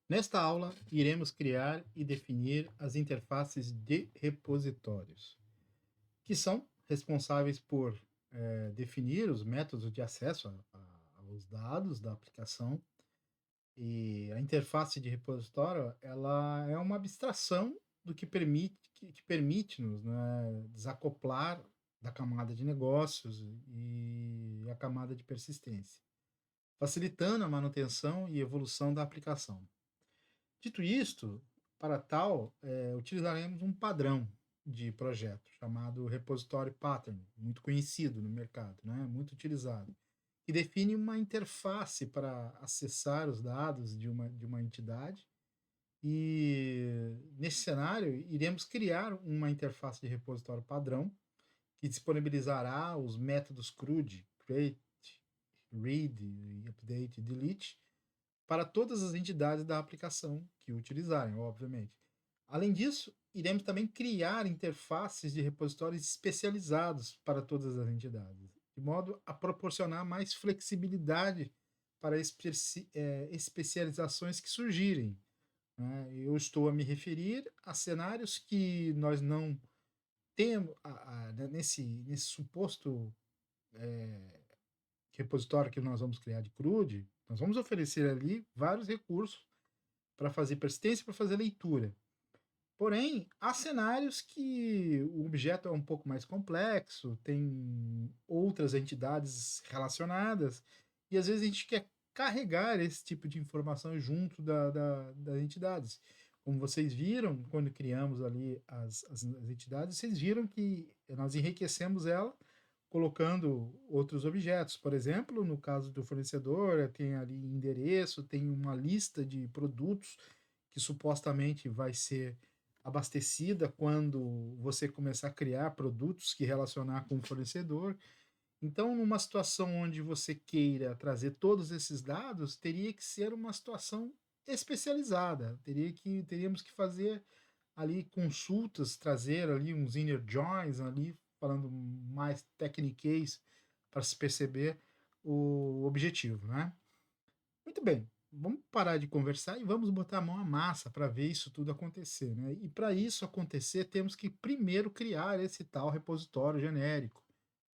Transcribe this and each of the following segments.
Nesta aula, iremos criar e definir as interfaces de repositórios, que são responsáveis por definir os métodos de acesso aos dados da aplicação. E a interface de repositório, ela é uma abstração do que permite-nos, né, desacoplar da camada de negócios e a camada de persistência, facilitando a manutenção e evolução da aplicação. Dito isto, para tal, utilizaremos um padrão de projeto chamado Repository Pattern, muito conhecido no mercado, né? Muito utilizado, que define uma interface para acessar os dados de uma entidade. E nesse cenário, iremos criar uma interface de repositório padrão que disponibilizará os métodos CRUD, Create, Read, Update e Delete, para todas as entidades da aplicação que o utilizarem, obviamente. Além disso, iremos também criar interfaces de repositórios especializados para todas as entidades, de modo a proporcionar mais flexibilidade para especializações que surgirem, né? Eu estou a me referir a cenários que nós não temos, nesse suposto repositório que nós vamos criar de CRUD, nós vamos oferecer ali vários recursos para fazer persistência, para fazer leitura. Porém, há cenários que o objeto é um pouco mais complexo, tem outras entidades relacionadas, e às vezes a gente quer carregar esse tipo de informação junto das entidades. Como vocês viram, quando criamos ali as entidades, vocês viram que nós enriquecemos ela colocando outros objetos. Por exemplo, no caso do fornecedor, tem ali endereço, tem uma lista de produtos que supostamente vai ser abastecida quando você começar a criar produtos que relacionar com o fornecedor. Então, numa situação onde você queira trazer todos esses dados, teria que ser uma situação especializada. Teríamos que fazer ali consultas, trazer ali uns inner joins ali, falando mais techniquez para se perceber o objetivo, né? Muito bem, vamos parar de conversar e vamos botar a mão à massa para ver isso tudo acontecer, né? E para isso acontecer, temos que primeiro criar esse tal repositório genérico,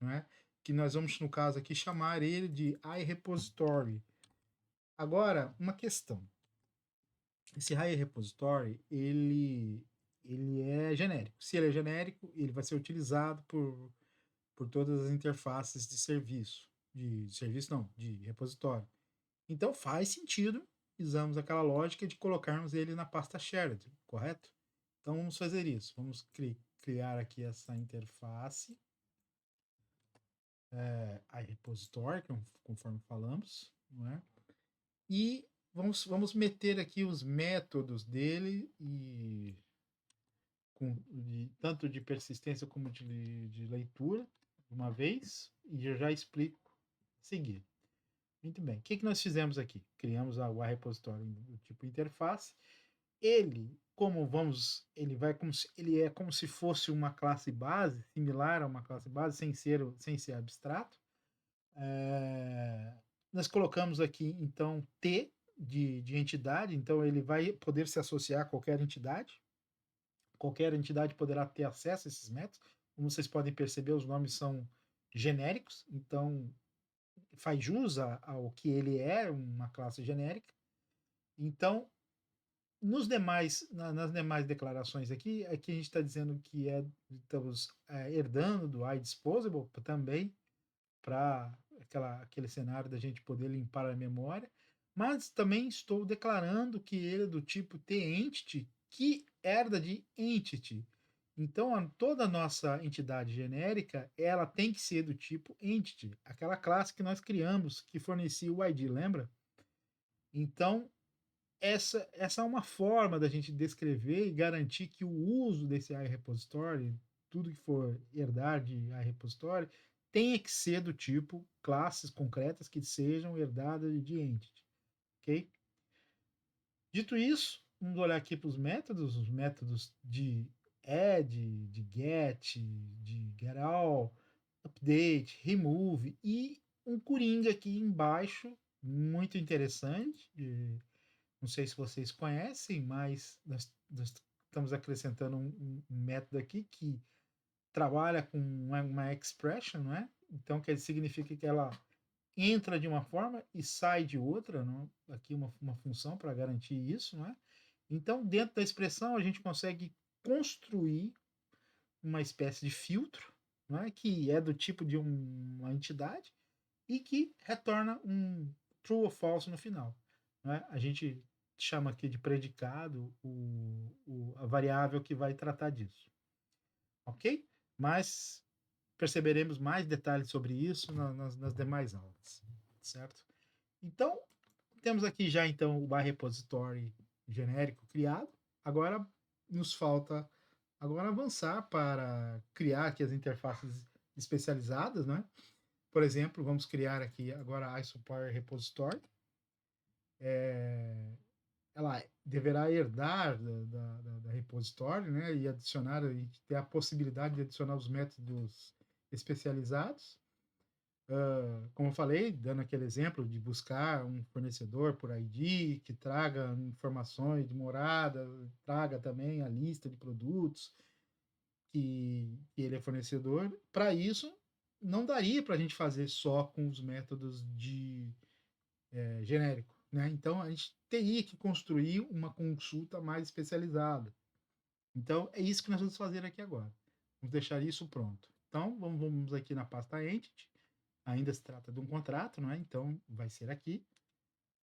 né? Que nós vamos, no caso aqui, chamar ele de iRepository. Agora, uma questão. Esse iRepository, ele é genérico. Se ele é genérico, ele vai ser utilizado por todas as interfaces de serviço. De serviço não, de repositório. Então faz sentido, usamos aquela lógica de colocarmos ele na pasta shared, correto? Então vamos fazer isso. Vamos criar aqui essa interface, iRepository, conforme falamos, não é? E vamos meter aqui os métodos dele tanto de persistência como de leitura, uma vez, e eu já explico a seguir. Muito bem. O que nós fizemos aqui? Criamos o iRepository do tipo interface. Ele é como se fosse uma classe base, similar a uma classe base, sem ser abstrato. Nós colocamos aqui, então, T de entidade, então ele vai poder se associar a qualquer entidade. Qualquer entidade poderá ter acesso a esses métodos. Como vocês podem perceber, os nomes são genéricos, então faz jus ao que ele é, uma classe genérica. Então, nas demais declarações aqui a gente está dizendo que estamos herdando do iDisposable também, para aquele cenário da gente poder limpar a memória, mas também estou declarando que ele é do tipo tEntity, que herda de entity. Então, toda a nossa entidade genérica, ela tem que ser do tipo entity, aquela classe que nós criamos, que fornecia o ID, lembra? Então, essa é uma forma da gente descrever e garantir que o uso desse iRepository, tudo que for herdar de iRepository, tenha que ser do tipo classes concretas que sejam herdadas de entity, ok? Dito isso, vamos olhar aqui para os métodos de add, de get all, update, remove e um coringa aqui embaixo, muito interessante, Não sei se vocês conhecem, mas nós estamos acrescentando um método aqui que trabalha com uma expression, não é? Então, que significa que ela entra de uma forma e sai de outra, não? Aqui uma função para garantir isso, não é? Então, dentro da expressão, a gente consegue construir uma espécie de filtro, não é? Que é do tipo de uma entidade e que retorna um true ou false no final. Não é? A gente chama aqui de predicado a variável que vai tratar disso. Ok? Mas perceberemos mais detalhes sobre isso nas demais aulas, certo? Então, temos aqui já então o repository genérico criado. Agora nos falta agora avançar para criar aqui as interfaces especializadas, né? Por exemplo, vamos criar aqui agora a iSupplier Repository. Ela deverá herdar da repository, né? E adicionar, e ter a possibilidade de adicionar os métodos especializados. Como eu falei, dando aquele exemplo de buscar um fornecedor por ID, que traga informações de morada, traga também a lista de produtos que ele é fornecedor. Para isso, não daria para a gente fazer só com os métodos de genérico, né? Então, a gente teria que construir uma consulta mais especializada. Então, é isso que nós vamos fazer aqui agora. Vamos deixar isso pronto. Então, vamos aqui na pasta Entity. Ainda se trata de um contrato, não é? Então, vai ser aqui.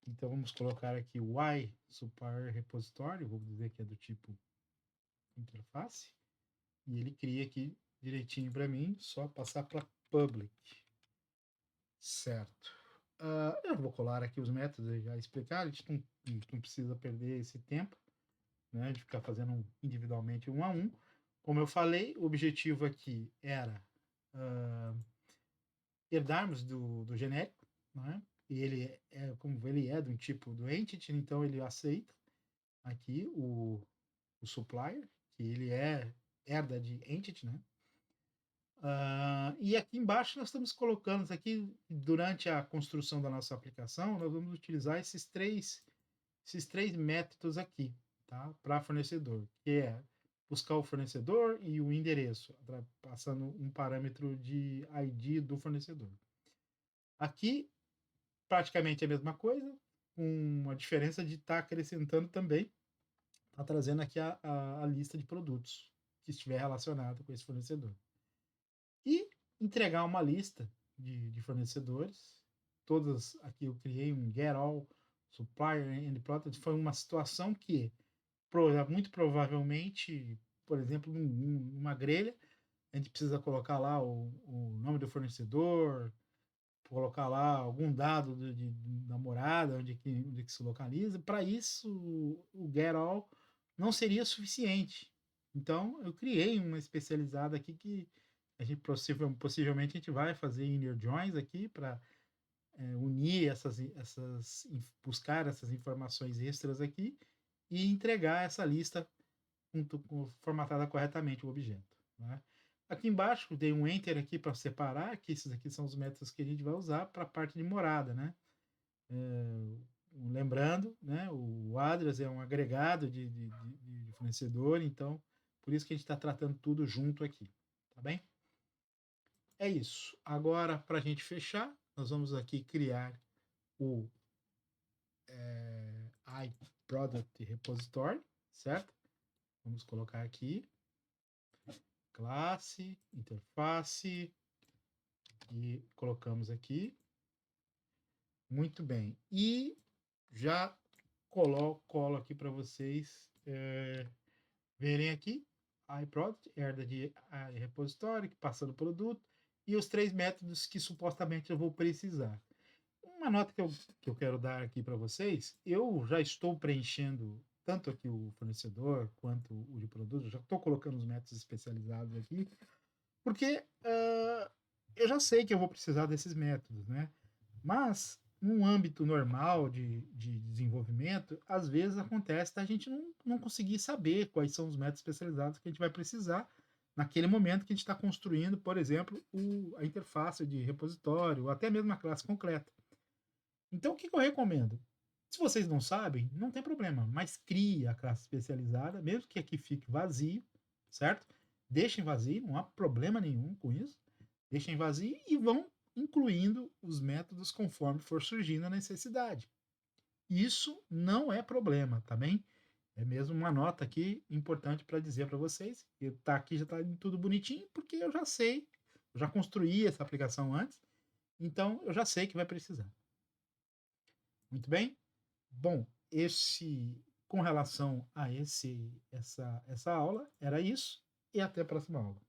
Então, vamos colocar aqui o Y Supplier Repository, vou dizer que é do tipo interface, e ele cria aqui direitinho para mim, só passar para public. Certo. Eu vou colar aqui os métodos já explicar, a gente não precisa perder esse tempo, né, de ficar fazendo individualmente um a um. Como eu falei, o objetivo aqui era herdarmos do genérico, né? E ele como ele é do tipo do entity, então ele aceita aqui o supplier, que ele herda de entity, né? E aqui embaixo nós estamos colocando aqui, durante a construção da nossa aplicação, nós vamos utilizar esses três métodos aqui, tá? Para fornecedor, que é buscar o fornecedor e o endereço, passando um parâmetro de ID do fornecedor. Aqui, praticamente a mesma coisa, com a diferença de estar acrescentando também, está trazendo aqui a lista de produtos que estiver relacionado com esse fornecedor. E entregar uma lista de fornecedores. Todas aqui eu criei um get all supplier and product. Foi uma situação que muito provavelmente, por exemplo, numa grelha, a gente precisa colocar lá o nome do fornecedor, colocar lá algum dado da morada, onde que se localiza. Para isso, o get all não seria suficiente. Então, eu criei uma especializada aqui que a gente possivelmente a gente vai fazer inner joins aqui para unir buscar essas informações extras aqui e entregar essa lista formatada corretamente o objeto. Né? Aqui embaixo dei um enter aqui para separar, que esses aqui são os métodos que a gente vai usar para a parte de morada, né? Lembrando, né, o address é um agregado de fornecedor, então por isso que a gente está tratando tudo junto aqui, tá bem? É isso. Agora, para a gente fechar, nós vamos aqui criar o iProduct Repository, certo? Vamos colocar aqui classe, interface e colocamos aqui. Muito bem. E já colo aqui para vocês verem aqui iProduct, herda de repositório, passando o produto, e os 3 métodos que supostamente eu vou precisar. Uma nota que eu quero dar aqui para vocês, eu já estou preenchendo tanto aqui o fornecedor quanto o de produto, já estou colocando os métodos especializados aqui, porque eu já sei que eu vou precisar desses métodos, né? Mas, num âmbito normal de desenvolvimento, às vezes acontece da gente não conseguir saber quais são os métodos especializados que a gente vai precisar naquele momento que a gente está construindo, por exemplo, a interface de repositório, ou até mesmo a classe concreta. Então, o que eu recomendo? Se vocês não sabem, não tem problema, mas crie a classe especializada, mesmo que aqui fique vazio, certo? Deixem vazio, não há problema nenhum com isso. Deixem vazio e vão incluindo os métodos conforme for surgindo a necessidade. Isso não é problema, tá bem? É mesmo uma nota aqui importante para dizer para vocês. Que tá aqui, já está tudo bonitinho, porque eu já sei, eu já construí essa aplicação antes, então eu já sei que vai precisar. Muito bem? Bom, esse com relação a essa aula, era isso, e até a próxima aula.